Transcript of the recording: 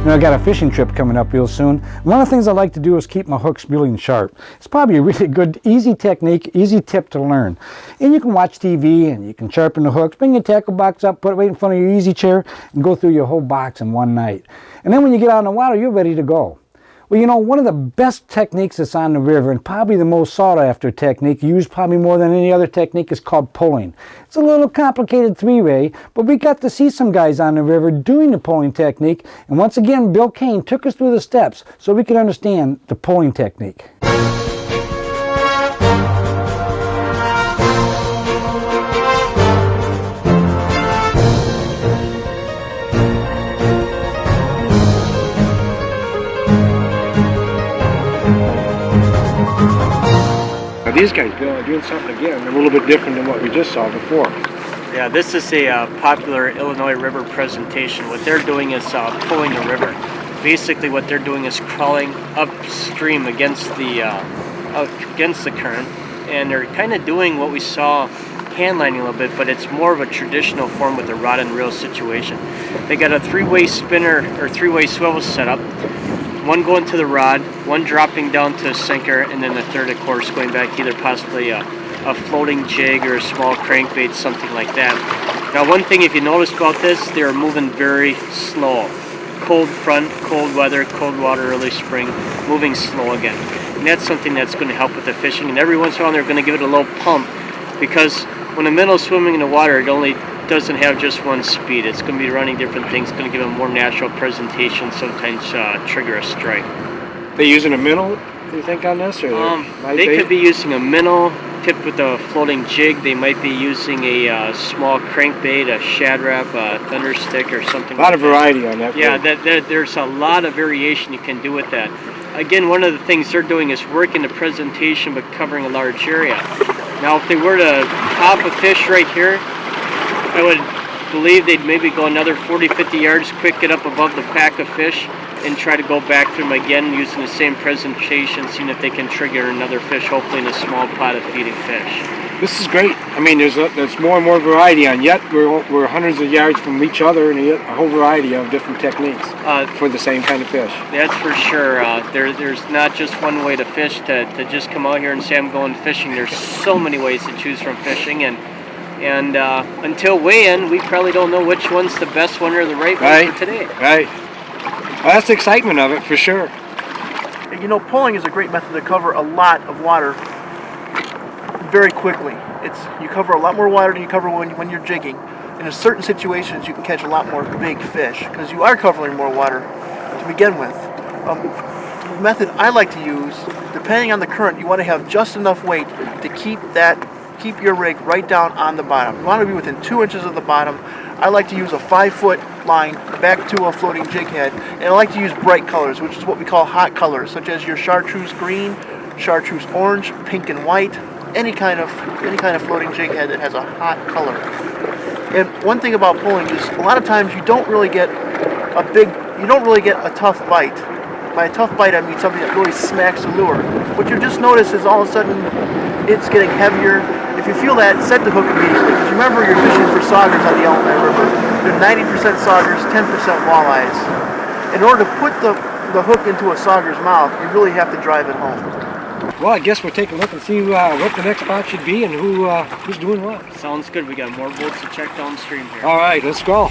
You know, I got a fishing trip coming up real soon. One of the things I like to do is keep my hooks really sharp. It's probably a really good, easy technique, easy tip to learn. And you can watch TV and you can sharpen the hooks, bring your tackle box up, put it right in front of your easy chair, and go through your whole box in one night. And then when you get out in the water, you're ready to go. Well, you know, one of the best techniques that's on the river, and probably the most sought after technique, used probably more than any other technique, is called pulling. It's a little complicated three-way, but we got to see some guys on the river doing the pulling technique, and once again, Bill Koehne took us through the steps so we could understand the pulling technique. These guys, Bill, are doing something again a little bit different than what we just saw before. Yeah, this is a popular Illinois River presentation. What they're doing is pulling the river. Basically, what they're doing is crawling upstream against the current, and they're kind of doing what we saw hand lining a little bit, but it's more of a traditional form with a rod and reel situation. They got a three-way spinner or three-way swivel setup. One going to the rod, one dropping down to a sinker, and then the third, of course, going back either possibly a floating jig or a small crankbait, something like that. Now, one thing, if you notice about this, they're moving very slow. Cold front, cold weather, cold water, early spring, moving slow again. And that's something that's going to help with the fishing. And every once in a while, they're going to give it a little pump, because when a minnow's swimming in the water, it only doesn't have just one speed. It's going to be running different things. It's going to give a more natural presentation, sometimes trigger a strike. They using a minnow, do you think, on this? Or they could be using a minnow tipped with a floating jig. They might be using a small crankbait, a shad rap, a thunder stick, or something. A lot of variety on that. Yeah, there's a lot of variation you can do with that. Again, one of the things they're doing is working the presentation but covering a large area. Now, if they were to pop a fish right here, I would believe they'd maybe go another 40-50 yards, quick get up above the pack of fish, and try to go back through them again using the same presentation, seeing if they can trigger another fish, hopefully in a small pot of feeding fish. This is great. I mean, there's more and more variety on. Yet we're hundreds of yards from each other, and yet a whole variety of different techniques for the same kind of fish. That's for sure. There's not just one way to fish. To just come out here and say I'm going fishing, there's so many ways to choose from fishing, and until weigh-in, we probably don't know which one's the best one or the right one for today. Right. Well, that's the excitement of it, for sure. You know, pulling is a great method to cover a lot of water very quickly. You cover a lot more water than you cover when you're jigging. And in certain situations, you can catch a lot more big fish because you are covering more water to begin with. The method I like to use, depending on the current, you want to have just enough weight to keep your rig right down on the bottom. You want to be within 2 inches of the bottom. I like to use a 5-foot line back to a floating jig head, and I like to use bright colors, which is what we call hot colors, such as your chartreuse green, chartreuse orange, pink and white, any kind of floating jig head that has a hot color. And one thing about pulling is a lot of times you don't really get a tough bite. By a tough bite, I mean something that really smacks the lure. What you just notice is all of a sudden it's getting heavier. If you feel that, set the hook immediately. Because remember, you're fishing for saugers on the Illinois River. They're 90% saugers, 10% walleyes. In order to put the hook into a sauger's mouth, you really have to drive it home. Well, I guess we'll take a look and see what the next spot should be and who's doing what. Sounds good. We got more boats to check downstream here. All right, let's go.